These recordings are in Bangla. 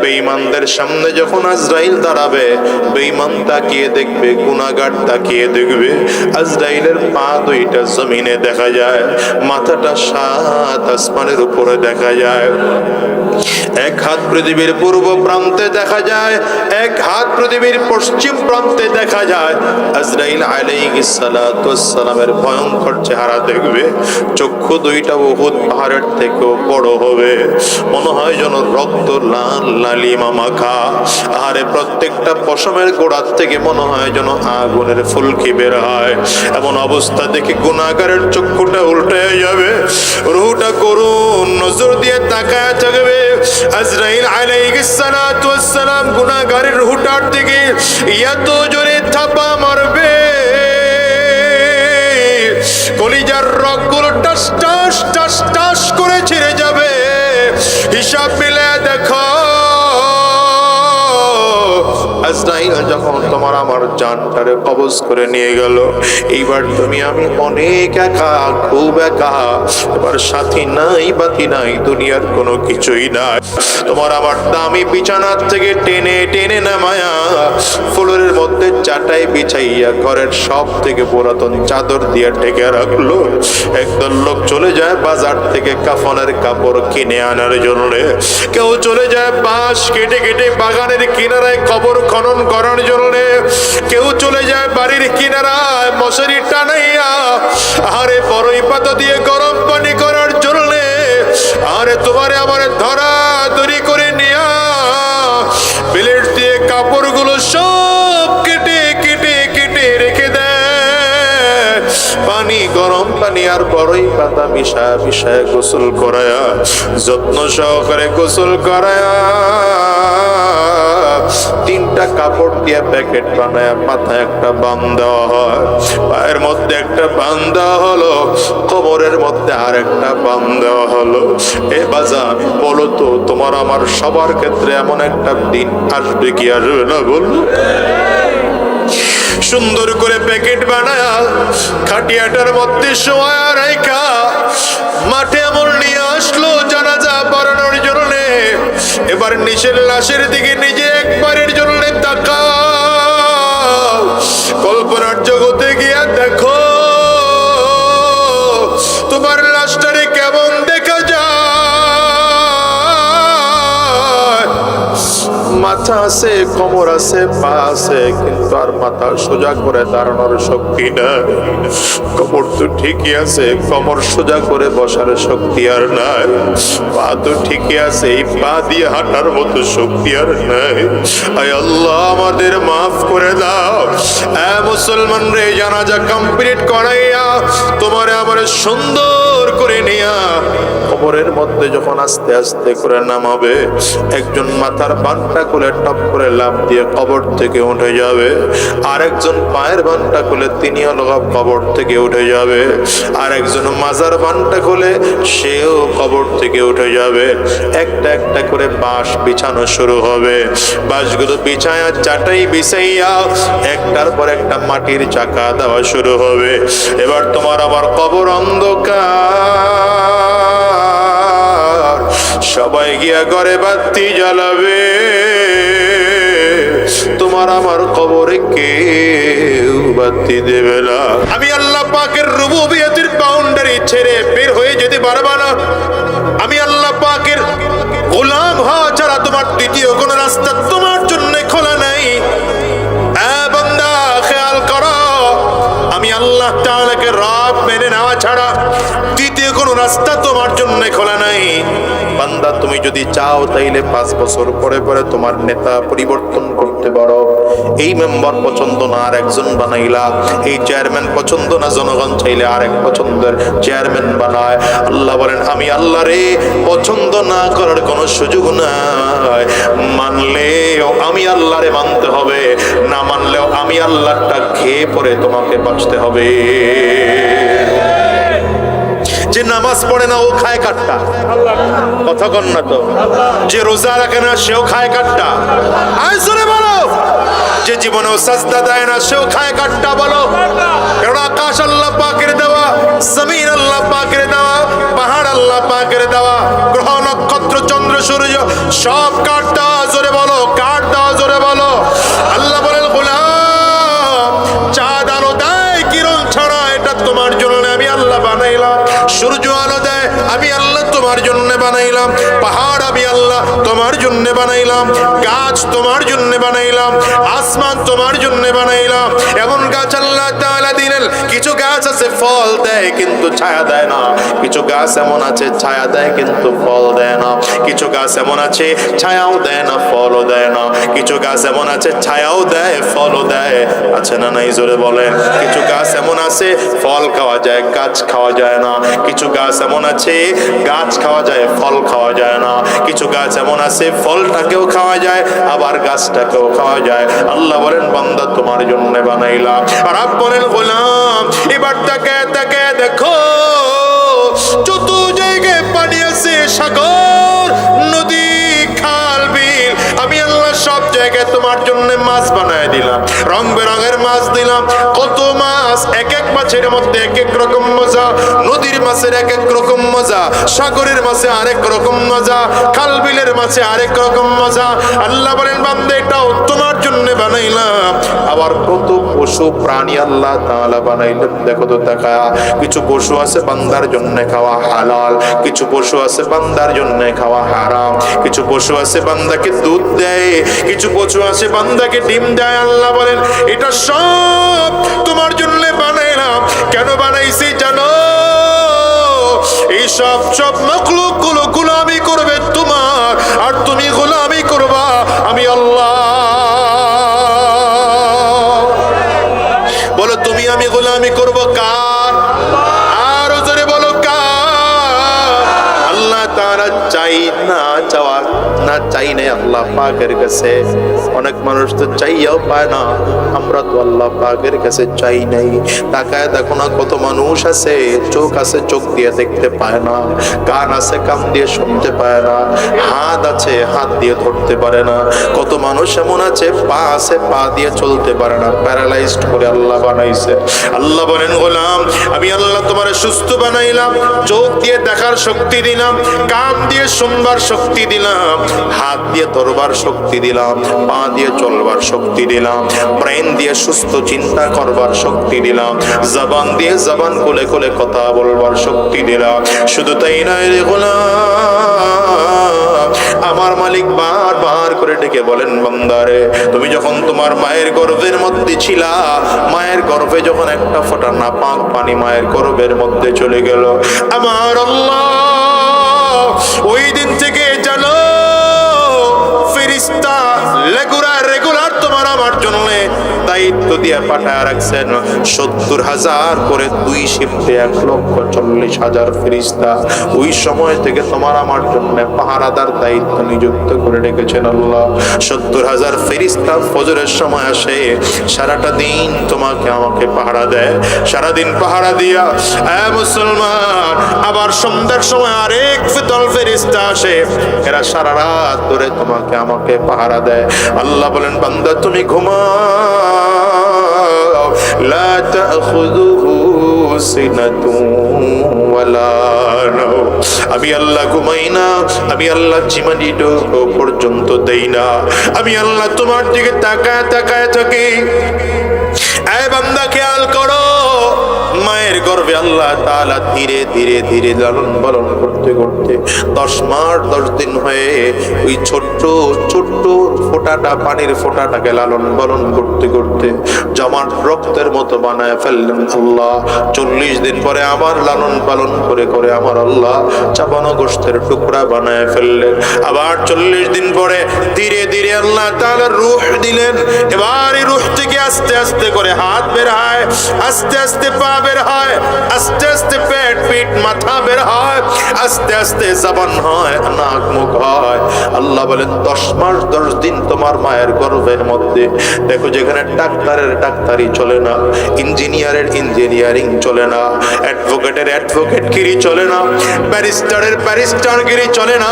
বেঈমানদের সামনে যখন আজরাইল দাঁড়াবে, বেঈমান তাকিয়ে দেখবে, গুনাহগার তাকিয়ে দেখবে, আজরাইলের পা দুইটা জমিনে দেখা যায়, মাথাটা সাত আসমানের উপরে দেখা যায়, এক হাত পৃথিবীর পূর্ব প্রান্তে দেখা যায়, এক হাত পৃথিবীর পশ্চিম প্রান্তে দেখা যায়। আজরাইল আলাইহিস সালাতু ওয়াস সালামের ভয়ঙ্কর চেহারা দেখবে, চক্ষু দুইটা উহুদ পাহাড়ের থেকেও বড় হবে, মনে হয় যেন রক্ত লাল লালিমা মাখা। আরে প্রত্যেকটা পশমের গোড়ার থেকে মনে হয় যেন আগুনের ফুলকি বের হয়। এমন অবস্থা দেখে গুনাহগারের চক্ষুটা উল্টে যাবে, রূহটা করুণ নজর দিয়ে তাকায় থাকবে। আজরাইল আলাইহিস সালাতু ওয়াস সালাম গুনাহগারের রূহটার দিকে এত জোরে থাপা মারবে, কলিজার রগগুলো টাস টাস টাস টাস করে ছিঁড়ে যাবে। হিসাব মিলে দেখো, আজরাইল যখন তোমার আমার জানটারে কবজ করে নিয়ে গেল, এইবার তুমি আমি অনেক একা, খুব একা। এবার সাথী নাই, বাতি নাই, দুনিয়ার কোনো কিছুই নাই। তোমার আমার দামি বিছানার থেকে টেনে টেনে নামায়া ফ্লোরের মধ্যে চাটাই বিছাইয়া ঘরের সব থেকে পুরাতন চাদর দিয়ে ঢেকে রাখলো। একদল লোক চলে যায় বাজার থেকে কাফনের কাপড় কিনে আনার জন্য, কেউ চলে যায় বাঁশ কেটে কেটে বাগানের কিনারায় কবর খনন করার জন্য, কেউ চলে যায় বাড়ির কিনারায় মশারি টানাইয়া আরে বড়ই পাতা দিয়ে গরম পানি করার জন্য, আরে তোমারে আমার ধরা ধরি করে নিয়া প্লেট দিয়ে কাপড়গুলো সব কেটে কেটে কেটে রেখে দেয়। পানি, গরম পানি আর বড়ই পাতা মিশায় মিশায় গোসল করায়া, যত্ন সহকারে গোসল করায়া তিনটা কাপড় দিয়ে প্যাকেট বানায় মাথায় একটা বান দেওয়া হয়, পায়ের মধ্যে একটা বান দেওয়া হলো, কোমরের মধ্যে আর একটা বান দেওয়া হলো। এ বাজার বলো তো, তোমার আমার সবার ক্ষেত্রে এমন একটা দিন আসবে কি আসবে না বল? সুন্দর করে প্যাকেট বানায়া খাটিয়াটার মধ্যে শোয়া রাইখা মাঠে আমল নিয়ে আসলো জানাজা পড়ানোর জন্য। এবার নিচের লাশের দিকে নিজে একবারের জন্য তাকাও, কল্পনার জগতে গিয়া দেখো তোমার লাশটারে কেমন দেখা যায়। মাথা আছে, কোমর আছে, পা আছে, কিন্তু আর মাথা সোজা করে দাঁড়ানোর শক্তি নাই। কোমর তো ঠিকই আছে, কোমর সোজা করে বসার শক্তি আর নাই। পা তো ঠিকই আছে, এই পা দিয়ে হাঁটার মতো শক্তি আর নাই। আয় আল্লাহ, আমাদের মাফ করে দাও। মুসলমান রে, জানাজা কমপ্লিট করাইয়া তোমারে আমার সুন্দর করে নিয়া কবরের মধ্যে যখন আস্তে আস্তে করে নামাবে, একজন মাথার বানটা খুলে টপ করে লাফ দিয়ে কবর থেকে উঠে যাবে, আর একজন পায়ের বানটা খুলে তিনিও কবর থেকে উঠে যাবে, আর একজন মাজার বানটা খুলে সেও কবর থেকে উঠে যাবে। একটা একটা করে বাঁশ বিছানো শুরু হবে, বাঁশগুলো বিছায়া চাটাই বিছাইয়া একটার পর একটা মাটির চাকা দেওয়া শুরু হবে। এবার তোমার আবার কবর অন্ধকার, সবাই গিয়া ঘরে বাতি জ্বালাবে, তোমার আমার কবরে কেউ বাতি দেবে না। আমি আল্লাহ পাকের রুবুবিয়তের বাউন্ডারি ছেড়ে বের হয়ে যেতে পারবা না। আমি আল্লাহ পাকের গোলাম হওয়া ছাড়া তোমার দ্বিতীয় কোন রাস্তা তোমার জন্য খোলা নাই। বান্দা, খেয়াল করো, আমি আল্লাহ তাআলাকে রব মেনে নেওয়া ছাড়া দ্বিতীয় কোন রাস্তা তোমার জন্য খোলা নাই। বান্দা, তুমি যদি চাও তাইলে 5 বছর পরে পরে তোমার নেতা পরিবর্তন করতে পারো। এই মেম্বার পছন্দ না আর একজন বানাইলা, এই চেয়ারম্যান পছন্দ না জনগণ চাইলে আর এক পছন্দের চেয়ারম্যান বানায়। আল্লাহ বলেন, আমি আল্লাহ রে পছন্দ না করার কোনো সুযোগ নাই। মানলেও আমি আল্লাহরে মানতে হবে, না মানলেও আমি আল্লাহটা খেয়ে পরে তোমাকে বাঁচতে হবে। যে নামাজ পড়ে না ও খায় কাটটা, কথা কন না তো। যে রোজা রাখে না সেও খায় কাটটা, আইসরে বলো। যে জীবনেও সাজদা দেয় না সেও খায় কাটটা, বলো। কারণ আকাশ আল্লাহ পাকের দেওয়া, জমিন আল্লাহ পাকের দেওয়া, পাহাড় আল্লাহ পাকের দেওয়া, গ্রহ নক্ষত্র চন্দ্র সূর্য সব কাটটা। তোমার জন্য বানাইলাম, পাহাড় আমি আল্লাহ তোমার জন্য বানাইলাম, গাছ তোমার জন্য বানাইলাম, আসমান তোমার জন্য বানাইলাম। এমন গাছ আল্লাহ তাআলা দিলেন, কিছু গাছ আছে ফল দেয় কিন্তু ছায়া দেয় না, কিছু গাছ এমন আছে ছায়া দেয় কিন্তু ফল দেয় না, কিছু গাছ এমন আছে ছায়াও দেয় না ফলও দেয় না, কিছু গাছ এমন আছে ছায়াও দেয় ফলও দেয়, আছে না নাই জোরে বলেন? কিছু গাছ এমন আছে ফল খাওয়া যায় গাছ খাওয়া যায় না, কিছু গাছ এমন আছে গাছ খাওয়া যায় ফল খাওয়া যায় না, কিছু গাছ এমন আছে ফলটাকেও খাওয়া যায় আবার গাছটাকেও খাওয়া যায়। আল্লাহ বলেন বান্দা তোমার জন্য বানাইলাম। আর আপ বলেন গোলাম এবার তাকে তাকে দেখো, যত জায়গায় পানি আছে, সাগর নদী খাল বিল, আমি আল্লাহ সব জায়গায় তোমার জন্য মাছ বানায় দিলাম, রং বেরঙের মাছ দিলাম। কত মাছ, এক এক মাছের মধ্যে এক এক রকম মজা, নদীর মাছের এক এক রকম মজা, সাগরের মাছে আরেক রকম মজা, খাল বিলের মাছে আরেক রকম মজা। আল্লাহ বলেন বান্দা এটাও তোমার জন্য বানাইলাম। আবার কত পশু প্রাণী আল্লাহ তাআলা বানাইলেন, দেখো তো তাকা। কিছু পশু আছে বান্দার জন্য খাওয়া হালাল, কিছু পশু আছে বান্দার জন্য খাওয়া হারাম, কিছু পশু আছে বান্দাকে দুধ দেয়, কিছু পশু আছে বান্দাকে ডিম দেয়। আল্লাহ বলেন এটা সব তোমার জন্য বানাইলাম। কেন বানাইছি জানো? এই সব সব মখলুক গুলো গোলামি করবে তোমার, আর তুমি গোলামি করবা আমি আল্লাহ। বলো তুমি আমি গোলামি করব কার? আর জোরে বলো কার? আল্লাহ তাআলা চাই না, চাওয়া না চাই নাই আল্লাহ পাকের কাছে। অনেক মানুষ তো চাইয়াও পায় না, আমরা তো আল্লাহ পাকের কাছে চাই নাই। তাকায় দেখো না কত মানুষ আছে, চোখ আছে চোখ দিয়ে দেখতে পায় না, কান আছে কান দিয়ে শুনতে পায় না, হাত আছে হাত দিয়ে ধরতে পারে না। কত মানুষ এমন আছে পা আছে পা দিয়ে চলতে পারে না, প্যারালাইজড করে আল্লাহ বানাইছে। আল্লাহ বলেন গোলাম আমি আল্লাহ তোমার সুস্থ বানাইলাম, চোখ দিয়ে দেখার শক্তি দিলাম, কান দিয়ে শুনবার শক্তি দিলাম, হাত দিয়ে ধরবার শক্তি দিলাম, পা দিয়ে চলবার শক্তি দিলাম, ব্রেন দিয়ে সুস্থ চিন্তা করবার শক্তি দিলাম, জবান দিয়ে জবান খুলে খুলে কথা বলবার শক্তি দিলাম। শুধু তাই নয় রে গোলাম, আমার মালিক বারবার করে ডেকে বলেন বান্দারে তুমি যখন তোমার মায়ের গর্ভের মধ্যে ছিলা, মায়ের গর্ভে যখন একটা ফোঁটা নাপাক পানি মায়ের গর্ভের মধ্যে চলে গেল, আমার আল্লাহ ওই দিন থেকে জানো ফেরেশতা রেগুলার তোমার আমার জন্য দায়িত্ব দিয়ে পাঠায় রাখছেন ৭০,০০০ করে ২ শিফটে ১,৪০,০০০ ফেরেশতা ওই সময় থেকে তোমার আমার জন্য পাহারাদার দায়িত্ব নিযুক্ত করে রেখেছেন আল্লাহ। ৭০,০০০ ফেরেশতা ফজরের সময় আসে, সারাটা দিন তোমাকে আমাকে পাহারা দেয়, সারাদিন পাহারা দিয়া মুসলমান আবার সন্ধ্যার সময় আরেক দল ফেরেশতা আসে, এরা সারা রাত ধরে তোমাকে আমাকে পাহারা দেয়। আল্লাহ বলেন বান্দা তুমি ঘুমাও, লা তাখুযুহু সিনাতুন ওয়ালা নাওম, আমি আল্লাহ ঘুমাই না, আমি আল্লাহ জিমানিটো পর্যন্ত দেই না, আমি আল্লাহ তোমার দিকে তাকায় তাকায় থাকি। এই বান্দা খেয়াল করো, মায়ের গর্ভে আল্লাহ তাআলা ধীরে ধীরে ধীরে লালন পালন করতে করতে 10 মাস 10 দিন হয়ে ওই ছোট্ট ছোট্ট ফোঁটাটা পানির ফোঁটাটাকে লালন পালন করতে করতে জমাট রক্তের মতো বানায় ফেললেন আল্লাহ। 40 দিন পরে আবার লালন পালন করে করে আমার আল্লাহ চাপানো গোশতের টুকরা বানায় ফেললেন। আবার 40 দিন পরে ধীরে ধীরে আল্লাহ তাআলা রূহ দিলেন। এবার এই রূহ থেকে আস্তে আস্তে করে হাত বের হয়, আস্তে আস্তে পা বের হয়, আস্তে আস্তে পেট পিঠ মাথা বের হয়, আস্তে আস্তে জবান হয়, নাক মুখ হয়। আল্লাহ বলেন 10 মাস 10 দিন তোমার মায়ের গর্ভের মধ্যে দেখো, যেখানে ডাক্তারের ডাক্তারি চলে না, ইঞ্জিনিয়ারের ইঞ্জিনিয়ারিং চলে না, অ্যাডভোকেটের অ্যাডভোকেটগিরি চলে না, ব্যারিস্টারের ব্যারিস্টারগিরি চলে না,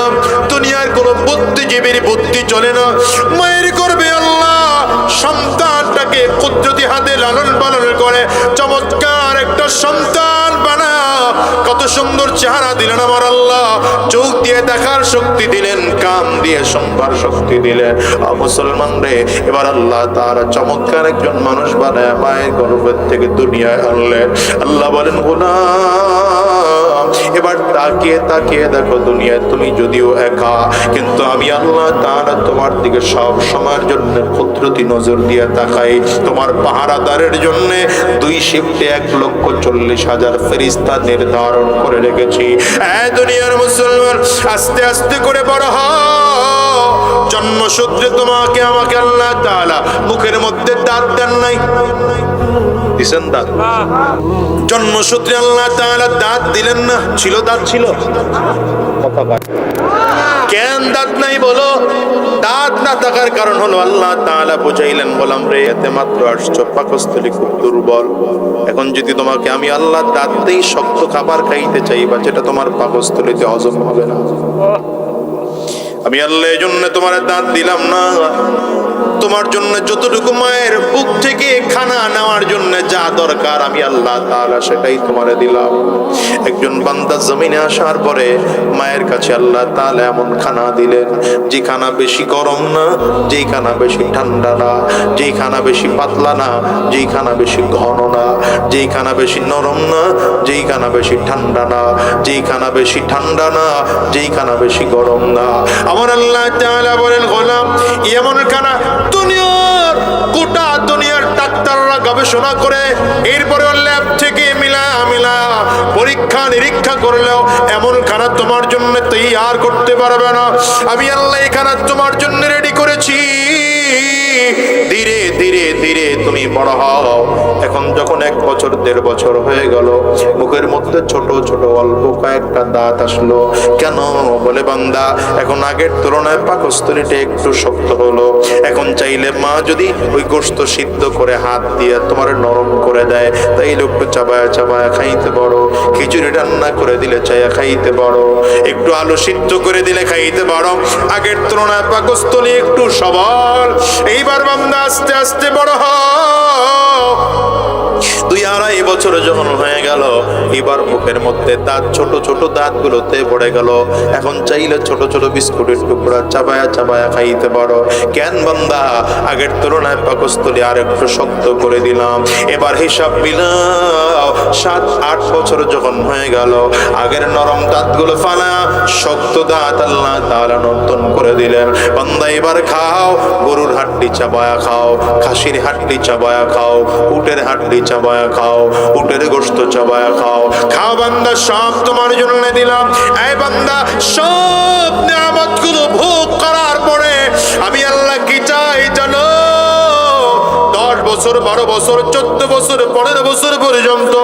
দুনিয়ার কোনো বুদ্ধিজীবীর বুদ্ধি চলে না, মায়ের গর্ভে আল্লাহ সন্তানটাকে কুদরতি হাতে লালন পালন করে চমৎকার একটা সন্তান বানায় কত সুন্দর চেহারা দিলেন আমার আল্লাহ, চোখ দিয়ে দেখার শক্তি দিলেন, কান দিয়ে শুনবার শক্তি দিলেন। মুসলমান রে, এবার আল্লাহ তাআলা চমৎকার একজন মানুষ বানায় মায়ের গর্ভের থেকে দুনিয়ায় আনলেন। আল্লাহ বলেন, গোলাম এবার তাকিয়ে তাকিয়ে দেখো, দুনিয়ায় তুমি যদিও একা, কিন্তু আমি আল্লাহ তাআলা তোমার দিকে সব সময়ের জন্য কুদরতি নজর দিয়ে তাকাই। তোমার পাহারাদারের জন্য 2 শিফটে 1,40,000 ফেরেশতা নির্ধারণ করে রেখেছি। এই দুনিয়ার মুসলমান, আস্তে আস্তে করে বড় হও। জন্মসূত্রে তোমাকে আমাকে আল্লাহ তাআলা মুখের মধ্যে দাঁত দেন নাই, দিছেন দাঁত? জন্মসূত্রে আল্লাহ তাআলা দাঁত দিলেন না, ছিল দাঁত ছিল? কেন দাঁত নাই বলো? দাঁত না থাকার কারণ হলো আল্লাহ তাআলা বুঝাইলেন, বললাম রে এতে মাত্র আসছো, পাকস্থলী খুব দুর্বল। এখন যদি তোমাকে আমি আল্লাহ দাঁত দেই, শক্ত খাবার খাইতে চাইবা, যেটা তোমার পাকস্থলীতে হজম হবে না। আমি আল্লাহ এই জন্য তোমার দাঁত দিলাম না। তোমার জন্য যতটুকু মায়ের বুক থেকে খানা নেওয়ার জন্য যা দরকার আমি আল্লাহ তাআলা সেটাই তোমারে দিলাম। একজন বান্দা জমিনে আসার পরে মায়ের কাছে আল্লাহ তাআলা এমন খানা দিলেন, যে খানা বেশি গরম না, যেই খানা বেশি ঠান্ডা না, যেই খানা বেশি পাতলা না, যেই খানা বেশি ঘন না, যেই খানা বেশি নরম না, যেই খানা বেশি ঠান্ডা না, যেই খানা বেশি ঠান্ডা না, যেই খানা বেশি গরম না। আমার আল্লাহ তাআলা বলেন, গোলাম এমন খানা দুনিয়ার গোটা দুনিয়ার ডাক্তাররা গবেষণা করে এরপরে ল্যাব থেকে মিলা পরীক্ষা নিরীক্ষা করলেও এমন খানা তোমার জন্য তৈয়ার করতে পারবে না। আমি আল্লাহ এই খানা তোমার জন্য রেডি করেছি। ধীরে ধীরে ধীরে তুমি বড় হও। এখন যখন 1 বছর 1.5 বছর হয়ে গেল, মুখের মধ্যে ছোট ছোট অল্প কয়েকটা দাঁত আসলো। কেন? বলে বান্দা এখন আগের তুলনায় পাকস্থলীটা একটু শক্ত হলো। এখন চাইলে মা যদি ওই গোশত সিদ্ধ করে হাত দিয়ে তোমার নরম করে দেয়, তাইলে একটু চাবায়া চাবায়া খাইতে পারো। খিচুড়ি রান্না করে দিলে চাইয়া খাইতে পারো, একটু আলু সিদ্ধ করে দিলে খাইতে পারো। আগের তুলনায় পাকস্থলী একটু সবল। এইবার বান্দা আস্তে আস্তে বড় হয়। 2-2.5 বছর যখন হয়ে গেল, এবার মুখের মধ্যে দাঁত ছোট ছোট দাঁতগুলোতে পড়ে গেল। এখন চাইলে ছোট ছোট বিস্কুটের টুকরা চাবায়া চাবায়া খাইতে পারো। কেন বান্দা? আগের তুলনায় পাকস্থলী আর একটু শক্ত করে দিলাম। এবার হিসাব মিলাও, 7-8 বছর যখন হয়ে গেল, আগের নরম দাঁতগুলো ফালা শক্ত দাঁত আল্লাহ তাআলা নতুন করে দিলেন। বান্দা এবার খাও, গরুর হাড্ডি চাবায়া খাও, খাসির হাড্ডি চাবায়া খাও, উটের হাড্ডি চাবায়া খাও, উটের গোশত চাবায়া খাও। খাও বান্দা, সব তোমার জন্য দিলাম। এই বান্দা, সব নিয়ামতগুলো ভোগ করার পরে আমি আল্লাহ কি চাই জানো? 10 বছর 12 বছর 14 বছর 15 বছর পর্যন্ত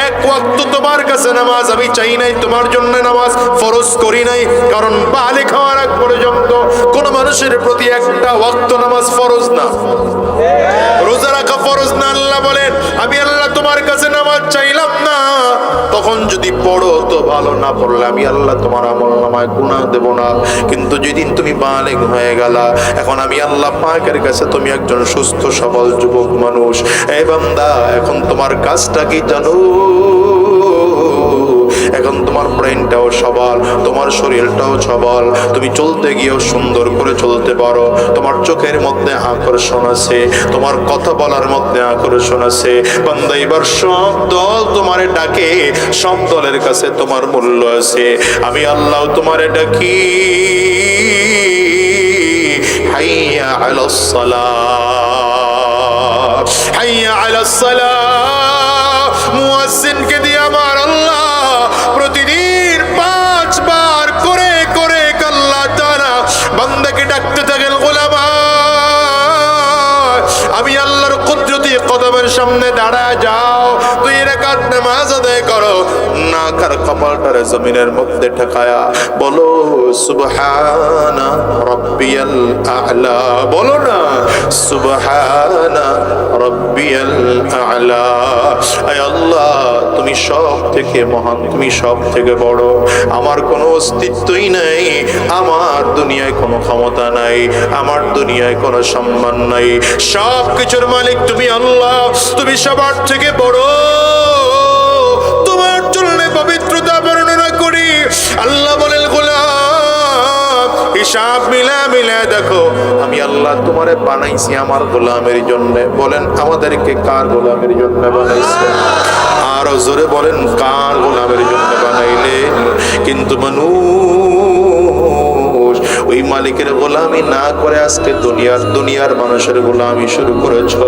1 ওয়াক্ত তোমার কাছে নামাজ আমি চাই নাই, তোমার জন্য নামাজ ফরজ করি নাই। কারণ বালিগ হওয়ার আগ পর্যন্ত কোন মানুষের প্রতি 1টা ওয়াক্ত নামাজ ফরজ না, রোজা রাখা ফরজ না। আল্লাহ বলেন, আমি আল্লাহ তোমার কাছে নামাজ চাইলাম না। তখন যদি পড়ো তো ভালো, না পড়লে আমি আল্লাহ তোমার আমলনামায় গুনাহ দেব না। কিন্তু যেদিন তুমি বালিগ হয়ে গেলা, এখন আমি আল্লাহ পাকের কাছে তুমি একজন সুস্থ সবল যুবক মানুষ। এই বান্দা, এখন তোমার কাজটা কি জানো? এখন তোমার ব্রেনটাও সবল, তোমার শরীরটাও সবল, তুমি চলতে গিয়েও সুন্দর করে চলতে পারো। তোমার চোখের মধ্যে আকর্ষণ আছে, তোমার কথা বলার মধ্যে আকর্ষণ আছে। বান্দা, এবার সব দল তোমারে ডাকে, সব দলের কাছে তোমার মূল্য আছে। আমি আল্লাহ তোমারে ডাকি, হাইয়া আলাস সালাহ, হাইয়া আলাস সালাহ। মুয়াজ্জিনকে দিয়ে আমার আল্লাহ প্রতিদিন 5 বার করে করে আল্লাহ তাআলা বান্দাকে ডাকতে থাকেন, গোলাম আমি আল্লাহর কুদরতি কদমের সামনে দাঁড়ায় যাও, 2 রাকাত নামাজ আদায় করো। নাকার কপালটারে জমিনের মধ্যে ঠেকায়া বলো, সুবহানা রাব্বিয়াল আ'লা। বলো না, সুবহানা রাব্বিয়াল আ'লা। আয় আল্লাহ, তুমি সব থেকে মহান, তুমি সব থেকে বড়। আমার কোনো অস্তিত্বই নাই, আমার দুনিয়ায় কোনো ক্ষমতা নাই, আমার দুনিয়ায় কোনো সম্মান নাই। সব কিছুর মালিক তুমি আল্লাহ, তুমি সবার থেকে বড়। তোমার জন্য আল্লাহ বলেন গোলাম হিসাব মিলা দেখো আমি আল্লাহ তোমারে বানাইছি আমার গোলামের জন্য। বলেন আমাদেরকে কার গোলামের জন্য বানাইছে? আরো জোরে বলেন কার গোলামের জন্য বানাইলেন? কিন্তু মানুষ ওই মালিকের গোলামি না করে আজকে দুনিয়ার মানুষের গোলামি শুরু করেছো,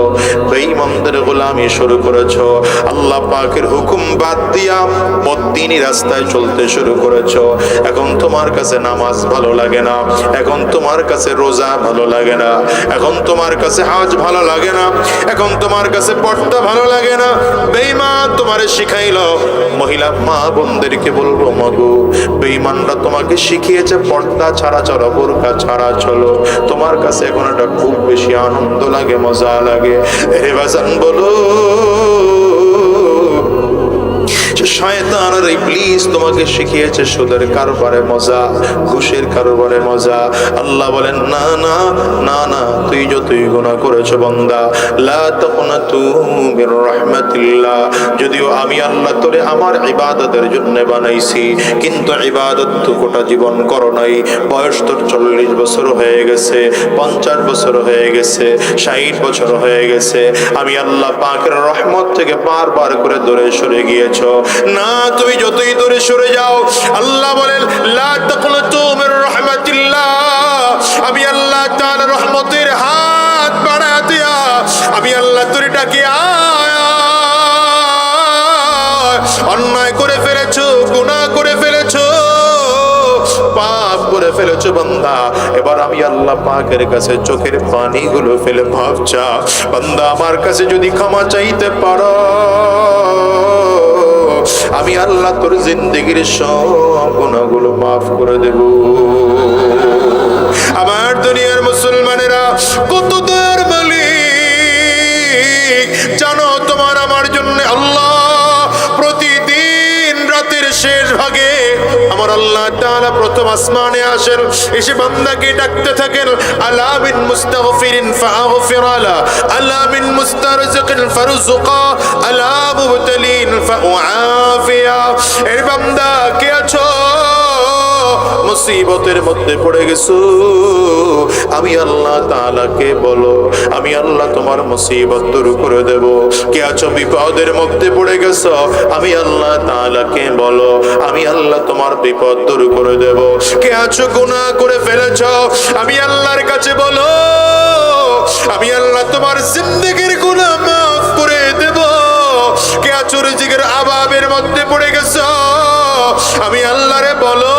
বেঈমানদের গোলামি শুরু করেছো, আল্লাহ পাকের হুকুম বাদ দিয়া বদ্দিনী রাস্তায় চলতে শুরু করেছো। এখন তোমার কাছে নামাজ ভালো লাগে না, এখন তোমার কাছে রোজা ভালো লাগে না, এখন তোমার কাছে হজ ভালো লাগে না, এখন তোমার কাছে পর্দা ভালো লাগে না। বেঈমান তোমারে শিখাইলো। মহিলা মা বোনদেরকে বলবো, মাগো বেঈমানরা তোমাকে শিখিয়েছে পর্দা ছাড়া চলো, বোরকা ছাড়া চলো। তোমার কাছে এখন এটা খুব বেশি আনন্দ লাগে, মজা লাগে। হে বাজান বলো, শয়তান আর ইবলিস তোমাকে শিখিয়েছে সুদের কারবারে মজা, ঘুষের কারবারে মজা। আল্লাহ বলেন না না না না, তুই যতই গুনাহ করেছো বান্দা, লা তাকুনাতু মির রাহমাতিল্লাহ, যদিও আমি আল্লাহ তোরে আমার ইবাদতের জন্য বানাইছি, কিন্তু ইবাদত তো গোটা জীবন করো নাই। বয়স তোর 40 বছর হয়ে গেছে, 50 বছর হয়ে গেছে, 60 বছর হয়ে গেছে। আমি আল্লাহ পাকের রহমত থেকে বারবার করে দূরে সরে গিয়েছো। না, তুমি যতই দূরে সরে যাও, আল্লাহ বলেন লা তাকুনাতু মির রাহমাতিল্লাহ, আমি আল্লাহ তাআলা রহমতের হাত বাড়ায়া দিয়া আমি আল্লাহ তোরে ডাকি, অন্যায় করে ফেলেছো, গুনাহ করে ফেলেছো, পাপ করে ফেলেছো বান্দা, এবার আমি আল্লাহ পাকের কাছে চোখের পানিগুলো ফেলে ভাবছা, বান্দা আমার কাছে যদি ক্ষমা চাইতে পারো, আমি আল্লাহ তোর জিন্দেগির সব গুনাহগুলো মাফ করে দেব। আমার দুনিয়ার মুসলমানেরা কত দয়ার মালিক জানো? তোমার আমার জন্য আল্লাহ প্রতিদিন রাতের শেষ ভাগে আমার আল্লাহ তাআলা প্রথম আসমানে আসেন, এসে বান্দাকে ডাকতে থাকেন, আলা মিন মুস্তাগফিরিন ফাগফির আলা, আলা মিন মুস্তারজিকিন ফারজুকা, আলা মুবতালিন ফাউআফিয়া। এর বান্দা কে আছো? মুসিবতের মধ্যে পড়ে গেছো, আমি আল্লাহ তাআলাকে বলো, আমি আল্লাহ তোমার মুসিবত দূর করে দেব। কে আছো বিপদের মধ্যে পড়ে গেছো, আমি আল্লাহ তাআলাকে বলো, আমি আল্লাহ তোমার বিপদ দূর করে দেব। কে আছো গুনাহ করে ফেলেছো, আমি আল্লাহর কাছে বলো, আমি আল্লাহ তোমার জিন্দেগির গুনাহ মাফ করে দেব। কে আছো রিজিকের অভাবের মধ্যে পড়ে গেছো, আমি আল্লাহরে বলো,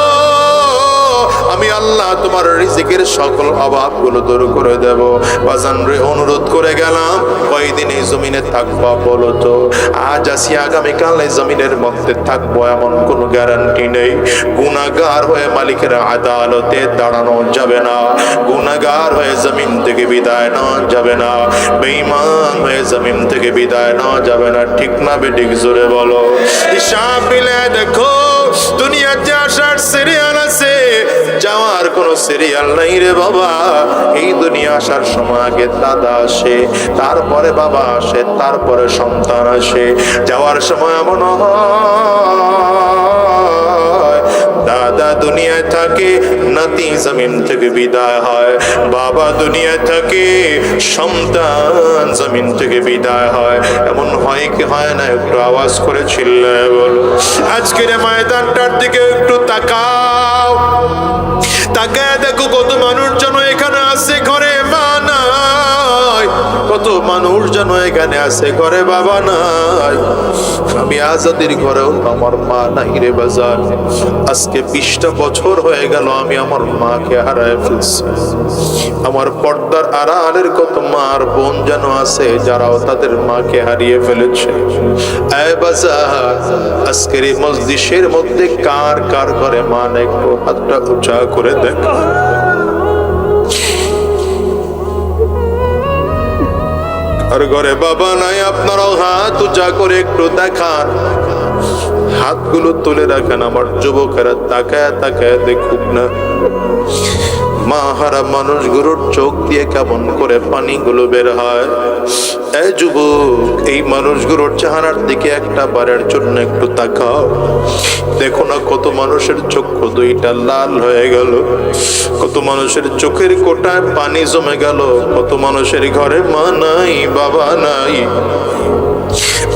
আমি আল্লাহ তোমার রিজিকের সকল অভাবগুলো দূর করে দেব। বাজান রে, অনুরোধ করে গেলাম, কয়দিন এই জমিনে থাকবো বলো তো? আজ আসি আগামীকাল এই জমিনের মধ্যে থাকবো এমন কোনো গ্যারান্টি নেই। গুনাহগার হয়ে মালিকের আদালতে দাঁড়ানো যাবে না, গুনাহগার হয়ে জমিন থেকে বিদায় নেওয়া যাবে না, বেঈমান হয়ে জমিন থেকে বিদায় নেওয়া যাবে না। ঠিক না বেঠিক? জোরে বলো। হিসাব মিলে দেখো, দুনিয়াতে আসার সিরিয়াল আছে, যাওয়ার কোনো সিরিয়াল নাই রে বাবা। এই দুনিয়া আসার সময় আগে দাদা আসে, তারপরে বাবা আসে, তারপরে সন্তান আসে। যাওয়ার সময় এমন হয়, দাদা দুনিয়ায় থাকে, নাতি জমিন থেকে বিদায় হয়, বাবা দুনিয়ায় থাকে, সন্তান জমিন থেকে বিদায় হয়। এমন হয় কি হয় না? একটু আওয়াজ করে চিল্লায় বলো। আজকের ময়দানটার দিকে একটু তাকাও, তাকায় দেখো কত মানুষ যেন এখানে আছে, ঘরে মা নাই, কত মানুষ যেন এখানে আছে, ঘরে বাবা নাই। আমি আজাদির ঘরেও আমার মা নাই রে বাজার। আজকে 20টা বছর হয়ে গেল আমি আমার মাকে হারায় ফেলছি। আমার পর্দার আড়ালের কত মা আর বোন যেন আছে, যারাও তাদের মাকে হারিয়ে ফেলেছে। এই বাজার, আজকের এই মজলিসের মধ্যে কার কার ঘরে মা নাই? হাতটা উঁচা করে দেখ। আর ঘরে বাবা নাই, আপনারাও হাত উঁচা করে একটু দেখান, হাতগুলো তুলে রাখেন। আমার যুবকেরা তাকায় তাকায় দেখুক না, মা হারা মানুষগুলোর চোখ দিয়ে কেমন করে পানিগুলো বের হয়। এই যুবক, এই মানুষগুলোর চেহারার দিকে একটা বারের জন্য একটু তাকাও। দেখো না কত মানুষের চক্ষু দুইটা লাল হয়ে গেল, কত মানুষের চোখের কোটায় পানি জমে গেল, কত মানুষের ঘরে মা নাই বাবা নাই।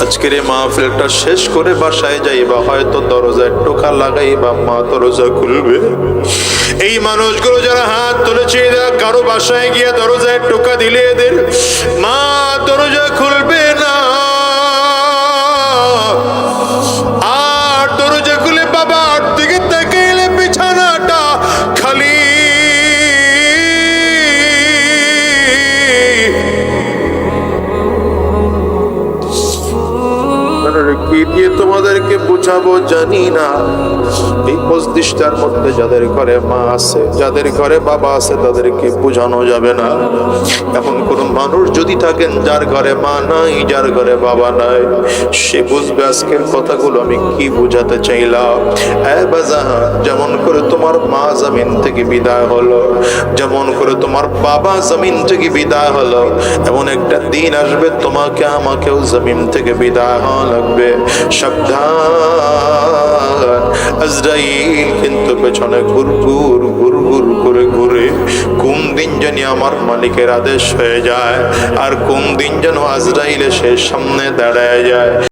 আজকের এই মাহফিলটা শেষ করে বাসায় যাইবা, হয়তো দরজায় টোকা লাগাইবা, মা দরজা খুলবে। এই মানুষগুলো যারা হাত তুলেছে, কারো বাসায় গিয়ে দরজায় টোকা দিলে এদের মা দরজা খুলবে না, আর দরজা খুলে বাবার দিকে তাকাইলে বিছানাটা খালি। কি দিয়ে তোমাদেরকে বুঝাবো জানি না। এই মজলিসটার মধ্যে যাদের ঘরে মা আছে, যাদের ঘরে বাবা আছে, তাদেরকে বোঝানো যাবে না। এখন কোন মানুষ যদি থাকেন যার ঘরে মা নাই, যার ঘরে বাবা নাই, সে বুঝবে আজকের কথাগুলো আমি কি বুঝাতে চাইলাম। যেমন করে তোমার মা জমিন থেকে বিদায় হলো, যেমন করে তোমার বাবা জমিন থেকে বিদায় হলো, এমন একটা দিন আসবে তোমাকে আমাকেও জমিন থেকে বিদায় হওয়া লাগবে। সাবধান, আজরাইল কিন্তু পেছনে ঘুরঘুর ঘুরঘুর করে ঘুরে কোন দিন জানি আমার মালিকের আদেশ হয়ে যায়, আর কোন দিন যেন আজরাইল এসে সামনে দাঁড়ায় যায়।